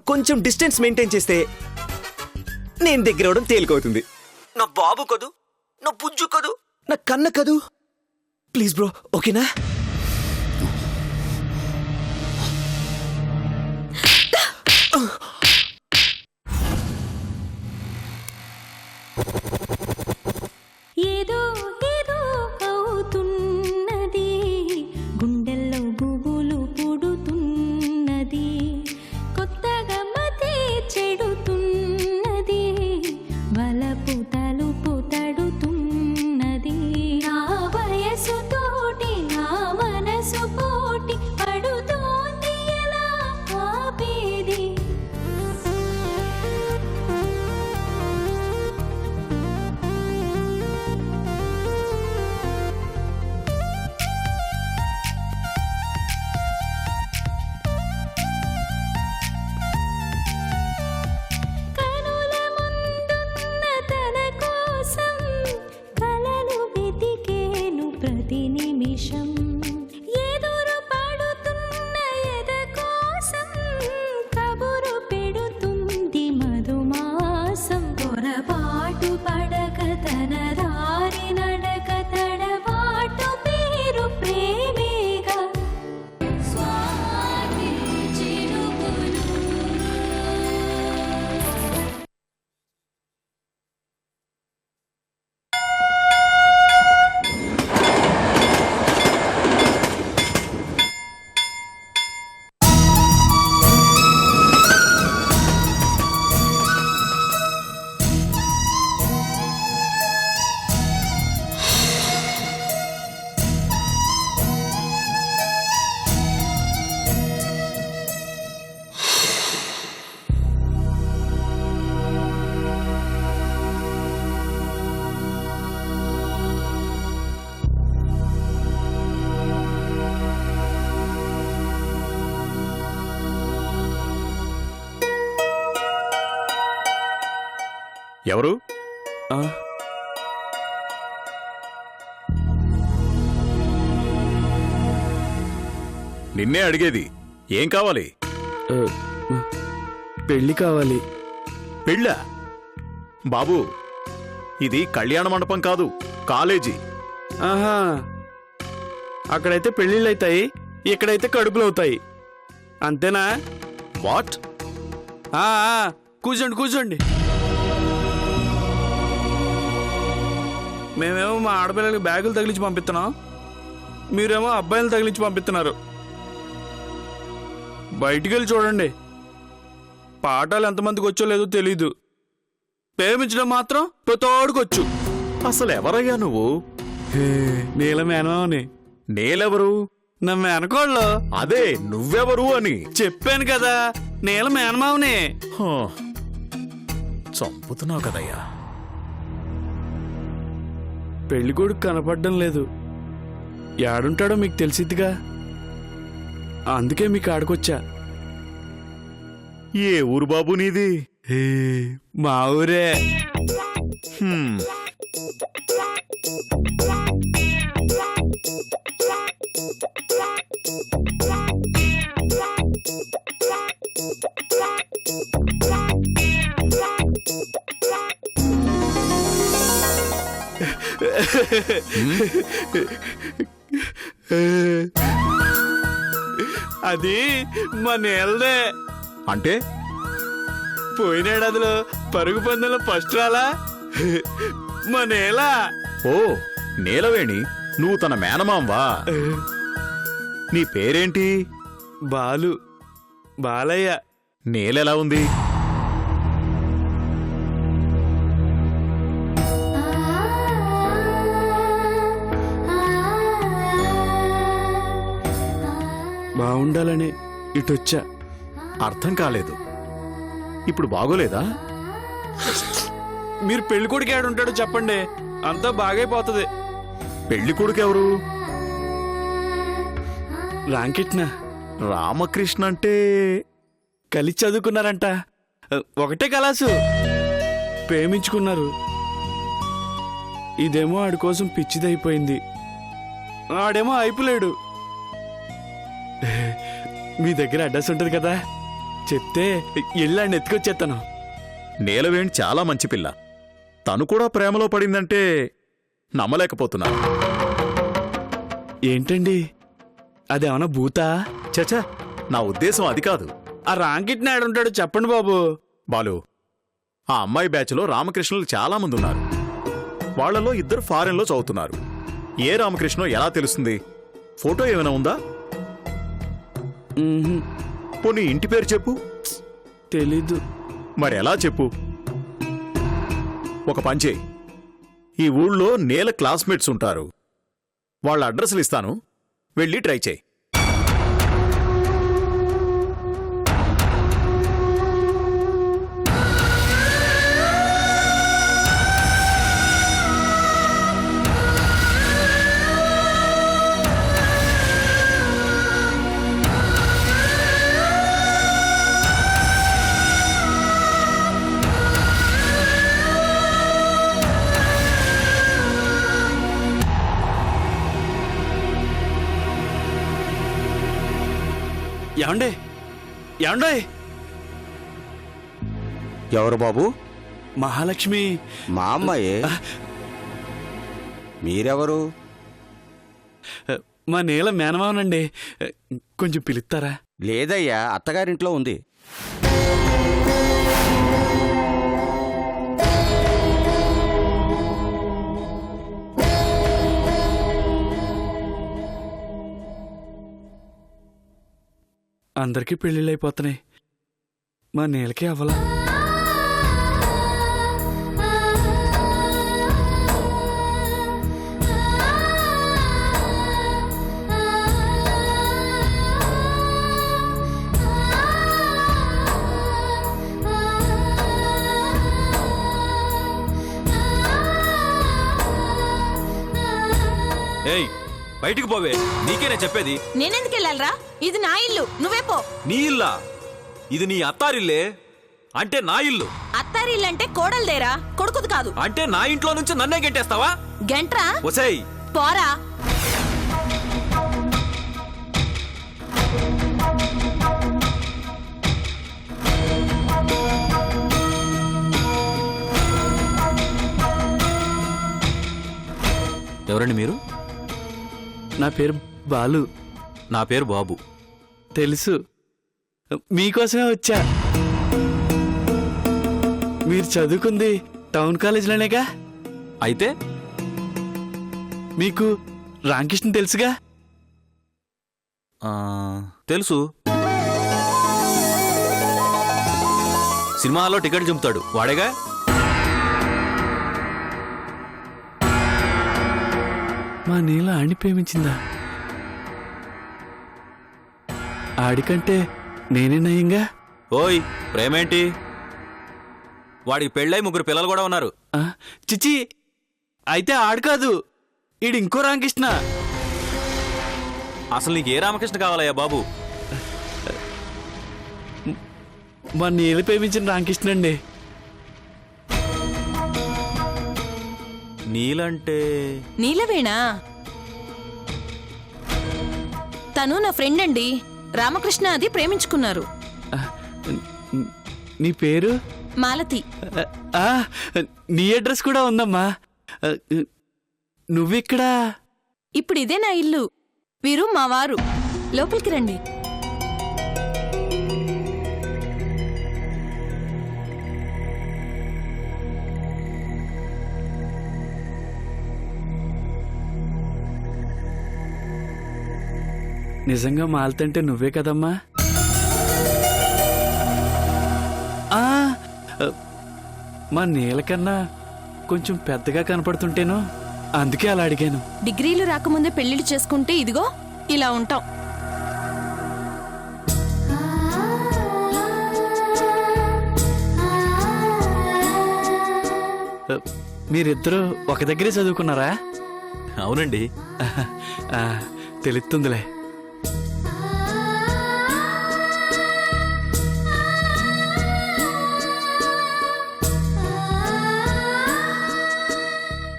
కొంచెం distance maintain చేస్తే నేను దగ్గర అవడం తేలికవుతుంది. నా బాబు కదూ, నా పుజ్జు కదూ, నా కన్న కదూ. ప్లీజ్ బ్రో, ఓకేనా? ఏదో ఏదో అవుతున్నది, గుండెల్లో గుబులు పుడుతున్నది, కొత్తగా మతే చెడుతున్నది, వలపు తలుపు తడుతున్నది. నా వయసు తోటి నా మనసు పోటి పడుతోంది, ఎలా ఆపేది? కనుల ముందున్న తన కోసం కలలు వెతికేను ప్రతి నిమిషం, ఎదురు పడుతున్న ఎద కోసం కబురు పెడుతుంది మధుమాసం. పొరపాటు పడక తన దారి నడక తడబాటు పేరు ప్రేమేగా. స్వాతి చిరుకులు ఎవరు? నిన్నే అడిగేది. ఏం కావాలి? పెళ్లి కావాలి. పెళ్ళా? బాబు, ఇది కళ్యాణ మండపం కాదు, కాలేజీ. ఆహా, అక్కడైతే పెళ్ళిళ్ళు అవుతాయి, ఇక్కడైతే కడుపులు అవుతాయి, అంతేనా? వాట్? కూర్చోండి కూర్చోండి. మేమేమో మా ఆడపిల్లలకి బ్యాగులు తగిలించి పంపిస్తున్నాం, మీరేమో అబ్బాయిలు తగిలించి పంపిస్తున్నారు. బయటికి వెళ్ళి చూడండి, పాఠాలు ఎంతమందికి వచ్చో లేదో తెలీదు, ప్రేమించడం మాత్రం తోడుకొచ్చు. అసలు ఎవరయ్యా నువ్వు? నీల మేనమావని. నేలెవరు? నా మేనకోళ్ళు. అదే, నువ్వెవరు అని చెప్పాను కదా, నీల మేనమావని. హా, చంపుతున్నావు కదయ్యా. పెళ్ళికొడుకు కనపడడం లేదు, యాడుంటాడో మీకు తెలిసిద్దిగా, అందుకే మీకు ఆడుకొచ్చా. ఏ ఊరు బాబు నీది? మా ఊరే. హ్మ్. అది మా నేలదే. అంటే పోయినేడాదిలో పరుగు పందెంలో ఫస్ట్ రాలా మా నేల. ఓ, నీలవేణి, నువ్వు తన మేనమాంవా? నీ పేరేంటి? బాలు, బాలయ్య. నేలెలా ఉంది? బాగుండాలని ఇటొచ్చా. అర్థం కాలేదు. ఇప్పుడు బాగోలేదా? మీరు పెళ్లి కొడుకు ఏడుంటాడో చెప్పండి, అంతా బాగైపోతుంది. పెళ్లి కొడుకెవరు? రాంకిట్న. రామకృష్ణ అంటే? కలిసి చదువుకున్నారంట, ఒకటే కలాసు, ప్రేమించుకున్నారు. ఇదేమో ఆడి కోసం పిచ్చిదైపోయింది, ఆడేమో అయిపోలేడు. మీ దగ్గర అడ్రస్ ఉంటుంది కదా, చెప్తే ఇళ్ళని ఎత్తుకొచ్చేస్తాను. నీలవేణి చాలా మంచి పిల్ల. తను కూడా ప్రేమలో పడిందంటే నమ్మలేకపోతున్నా. ఏంటండి అదేమన్నా భూతా? చచా, నా ఉద్దేశం అది కాదు. ఆ రాంకిట్ నాడుంటాడు చెప్పండి బాబు. బాలు, ఆ అమ్మాయి బ్యాచ్లో రామకృష్ణులు చాలా మంది ఉన్నారు. వాళ్లలో 2 ఫారెన్లో చదువుతున్నారు. ఏ రామకృష్ణో ఎలా తెలుస్తుంది? ఫోటో ఏమైనా ఉందా? ఉహుం, పోనీ ఇంటి పేరు చెప్పు. తెలీదు. మరి ఎలా చెప్పు? ఒక పంచే, ఈ ఊళ్ళో నేల క్లాస్మేట్స్ ఉంటారు. వాళ్ళ అడ్రస్లు ఇస్తాను, వెళ్ళి ట్రై చేయి. ఏమండే ఏమండే? ఎవరు బాబు? మహాలక్ష్మి. మా అమ్మాయే. మీరెవరు? మా నీల మేనమావనండి. కొంచెం పిలుస్తారా? లేదయ్యా, అత్తగారింట్లో ఉంది. అందరికీ పెళ్ళిళ్ళు అయిపోతున్నాయి, మా నీలకే అవ్వలా. ఏయ్, బయటికి పోవే. నీకేనే చెప్పేది. నేనెందుకు వెళ్ళాలరా? ఇది నా ఇల్లు, నువ్వే పో. నీ ఇల్లా? ఇది నీ అత్తారిల్లే. అంటే నా ఇల్లు. అత్తారిల్లు అంటే కోడలుదేరా, కొడుకుది కాదు. అంటే నా ఇంట్లో నుంచి నన్నే గెంటేస్తావా? గంట్రా ఒసేయ్, పోరా. ఎవరండి మీరు? నా పేరు బాలు. నా పేరు బాబు. తెలుసు, మీకోసమే వచ్చా. మీరు చదువుకుంది టౌన్ కాలేజీలోనేగా? అయితే మీకు రామకృష్ణ తెలుసుగా? తెలుసు. సినిమాలో టికెట్ చింపుతాడు వాడేగా? మా నీల ఆడిని ప్రేమించిందా? ఆడికంటే నేనే నయంగా. ఓయ్, ప్రేమేంటి? వాడికి పెళ్ళై 3 పిల్లలు కూడా ఉన్నారు. ఆ, చిచి, అయితే ఆడు కాదు, ఈడు ఇంకో రామకృష్ణ. అసలు నీకు ఏ రామకృష్ణ కావాలయ్యా బాబు? మా నీల ప్రేమించిన రామకృష్ణ అండి. నీలంటే నీలవేణా? తను నా ఫ్రెండ్ అండి. రామకృష్ణ అది ప్రేమించుకున్నారు. నీ పేరు? మాలతి. ఆ, నీ అడ్రస్ కూడా ఉందమ్మా. నువ్విక్కడా? ఇప్పుడు ఇదే నా ఇల్లు. వీరు మా వారు. లోపలికి రండి. నిజంగా మాలతంటే నువ్వే కదమ్మా? ఆ, మా నీలకన్నా కొంచెం పెద్దగా కనపడుతుంటేను, అందుకే అలా అడిగాను. డిగ్రీలు రాకముందే పెళ్లిళ్ళు చేసుకుంటే ఇదిగో ఇలా ఉంటాం. మీరిద్దరూ ఒక దగ్గరే చదువుకున్నారా? అవునండి. ఆ, తెలుస్తుందిలే.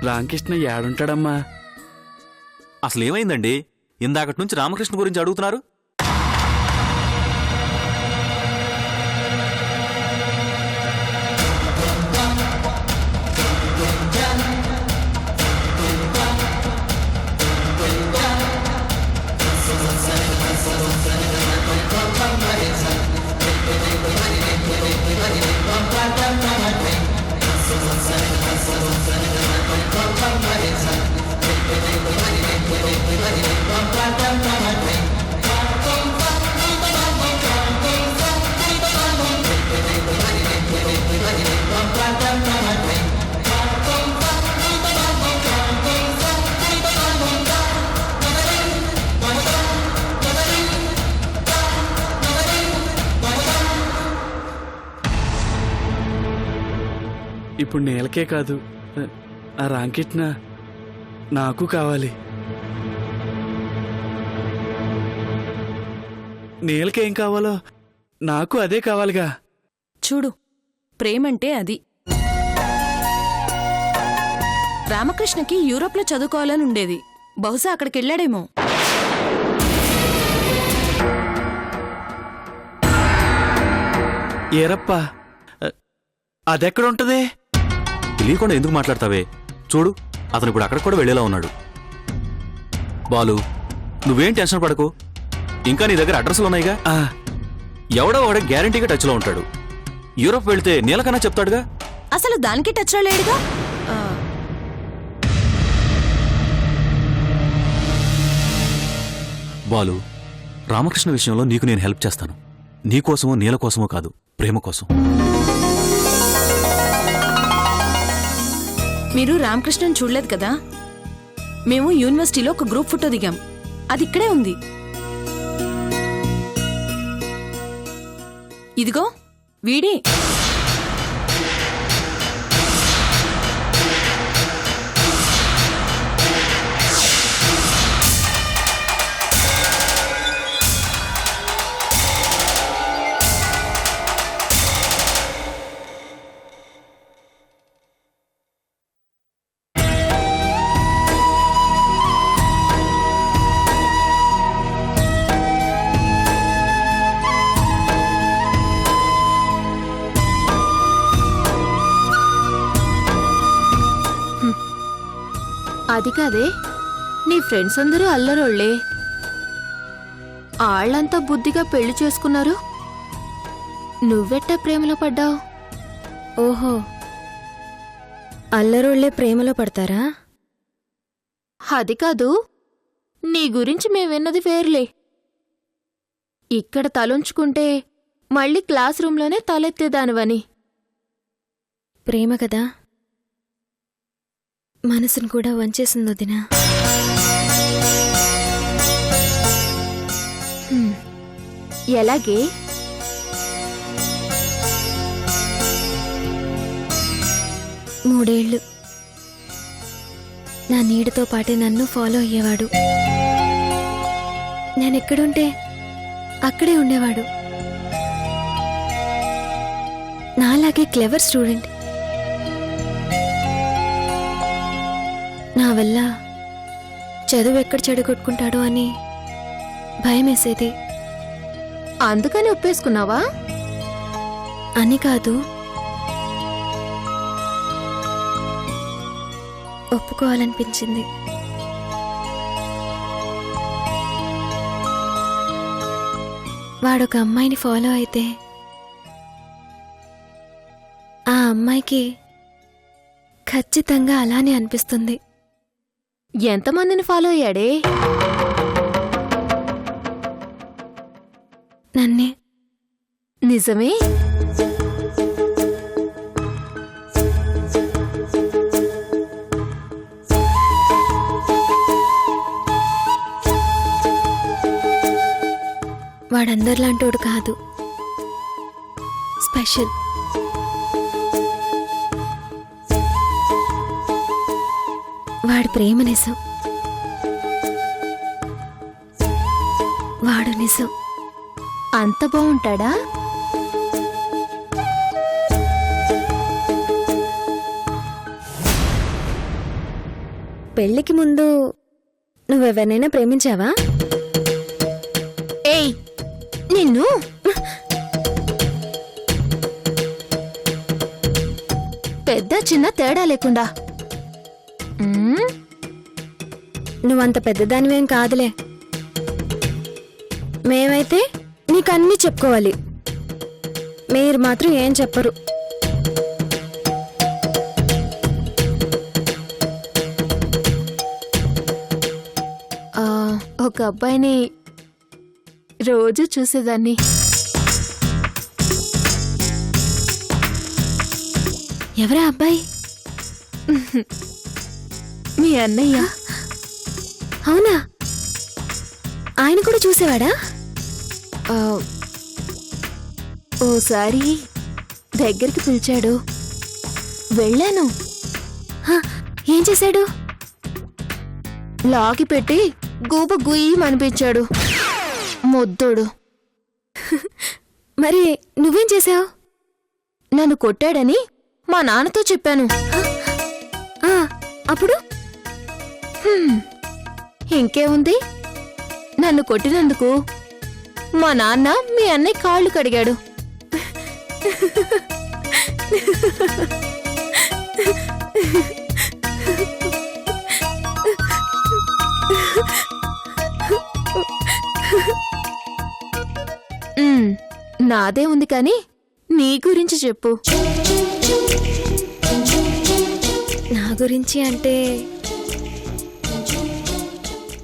రామకృష్ణ ఏడుంటాడమ్మా? అసలు ఏమైందండి? ఇందాకటి నుంచి రామకృష్ణ గురించి అడుగుతున్నారు. ఇప్పుడు నేలకే కాదు, ఆ రాంకిట్న నాకు కావాలి. నేలకేం కావాలో నాకు అదే కావాలిగా. చూడు, ప్రేమంటే అది. రామకృష్ణకి యూరోప్లో చదువుకోవాలని ఉండేది. బహుశా అక్కడికి వెళ్ళాడేమో. ఏరప్ప, అదెక్కడుంటది? తెలియకుండా ఎందుకు మాట్లాడతావే? చూడు, అతను ఇప్పుడు అక్కడ కూడా వెళ్ళేలా ఉన్నాడు. బాలు, నువ్వేం టెన్షన్ పడకు. ఇంకా నీ దగ్గర అడ్రస్లు ఉన్నాయిగా. ఆ, ఎవడో వాడే గ్యారంటీగా టచ్లో ఉంటాడు. యూరోప్ వెళ్తే నీలకన్నా చెప్తాడుగా. అసలు దానికి టచ్లో లేడుగా. బాలు, రామకృష్ణ విషయంలో నీకు నేను హెల్ప్ చేస్తాను. నీకోసమో నీల కోసమో కాదు, ప్రేమ కోసం. మీరు రామకృష్ణన్ చూడలేదు కదా. మేము యూనివర్సిటీలో ఒక గ్రూప్ ఫోటో దిగాం. అది ఇక్కడే ఉంది. ఇదిగో వీడే. అది కాదే, నీ ఫ్రెండ్స్ అందరూ అల్లరోళ్లే. ఆళ్లంతా బుద్ధిగా పెళ్లి చేసుకున్నారు. నువ్వెట్టా ప్రేమలో పడ్డావు? ఓహో, అల్లరోళ్లే ప్రేమలో పడతారా? అది కాదు, నీ గురించి మేం విన్నది వేర్లే. ఇక్కడ తలుంచుకుంటే మళ్ళీ క్లాస్ రూంలోనే తలెత్తేదానివని. ప్రేమ కదా, మనసును కూడా వంచేసింది వదినా. ఎలాగే? మూడేళ్లు నా నీడతో పాటే నన్ను ఫాలో అయ్యేవాడు. నేనెక్కడుంటే అక్కడే ఉండేవాడు. నాలాగే క్లెవర్ స్టూడెంట్. నా వల్ల చదువు ఎక్కడ చెడగొట్టుకుంటాడో అని భయమేసేది. అందుకని ఒప్పేసుకున్నావా? అని కాదు, ఒప్పుకోవాలనిపించింది. వాడొక అమ్మాయిని ఫాలో అయితే ఆ అమ్మాయికి ఖచ్చితంగా అలానే అనిపిస్తుంది. ఎంతమందిని ఫాలో అయ్యాడే? నన్నే. నిజమే? వాడందరిలాంటోడు కాదు, స్పెషల్. వాడి ప్రేమ నిజం, వాడు నిజం. అంత బాగుంటాడా? పెళ్లికి ముందు నువ్వెవరినైనా ప్రేమించావా? ఏయ్, నిన్ను పెద్ద చిన్న తేడా లేకుండా. నువ్వంత పెద్దదానివేం కాదులే. మేమైతే నీకన్నీ చెప్పుకోవాలి, మీరు మాత్రం ఏం చెప్పరు. ఒక అబ్బాయిని రోజు చూసేదాన్ని. ఎవరా అబ్బాయి? మీ అన్నయ్య. అవునా? ఆయన కూడా చూసేవాడా? ఓసారి దగ్గరికి పిలిచాడు. వెళ్ళాను. హ, ఏం చేశాడు? లాగి పెట్టి గూబ గుయ్యమనిపించాడు మొద్దుడు. మరి నువ్వేం చేశావు? నన్ను కొట్టాడని మా నాన్నతో చెప్పాను. అప్పుడు ఇంకేముంది, నన్ను కొట్టినందుకు మా నాన్న మీ అన్నయ్య కాళ్ళు కడిగాడు. నాదే ఉంది కానీ నీ గురించి చెప్పు. నా గురించి అంటే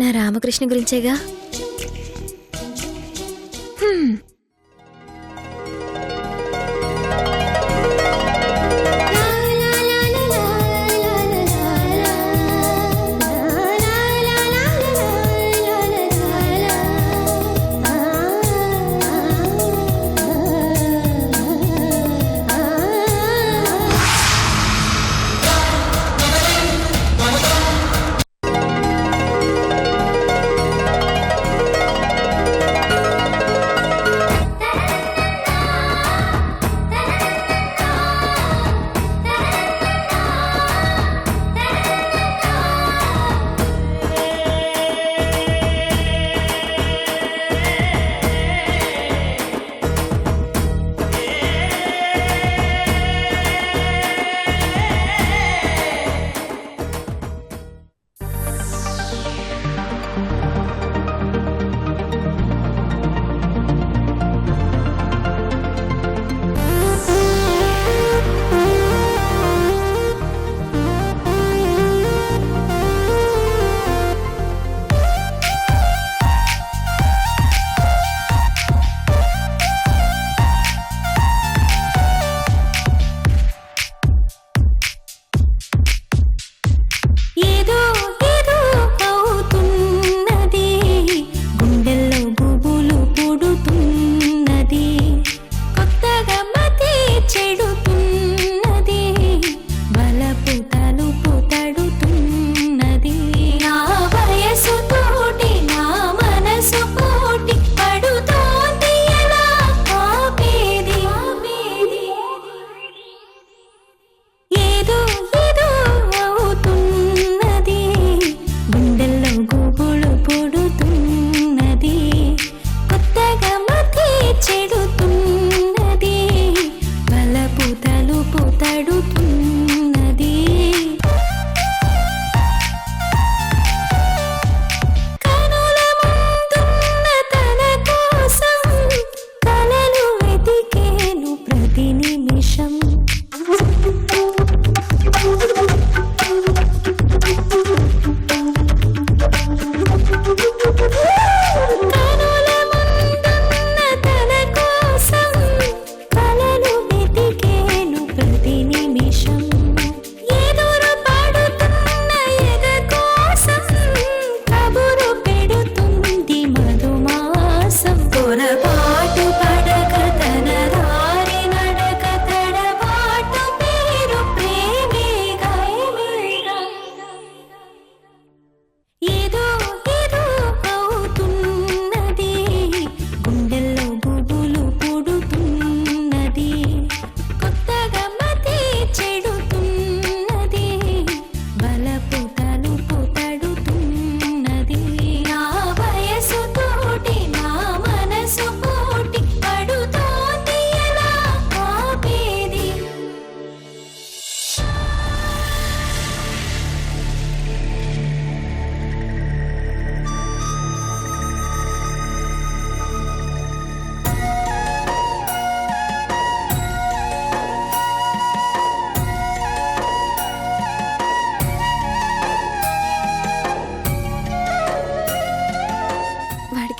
నా రామకృష్ణ గురించేగా.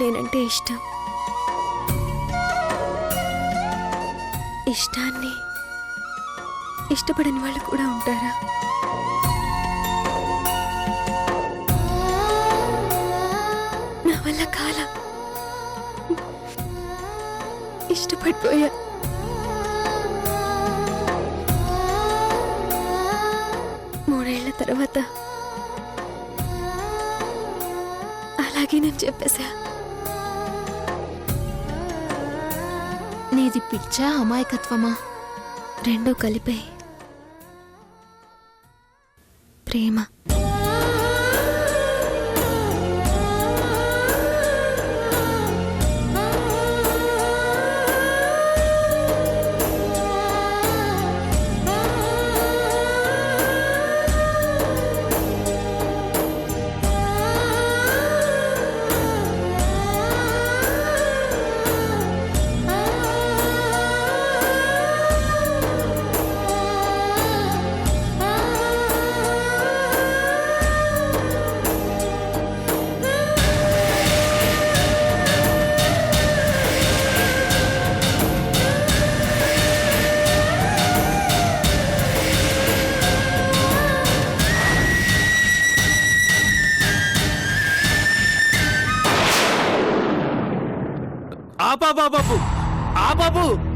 నేనంటే ఇష్టం. ఇష్టాన్ని ఇష్టపడని వాళ్ళు కూడా ఉంటారా? నా వల్ల కాల ఇష్టపడిపోయా. తర్వాత అలాగే నేను చెప్పేశా. నీది పిచ్చా అమాయకత్వమా? రెండూ కలిపే ప్రేమ. ఆ బాబు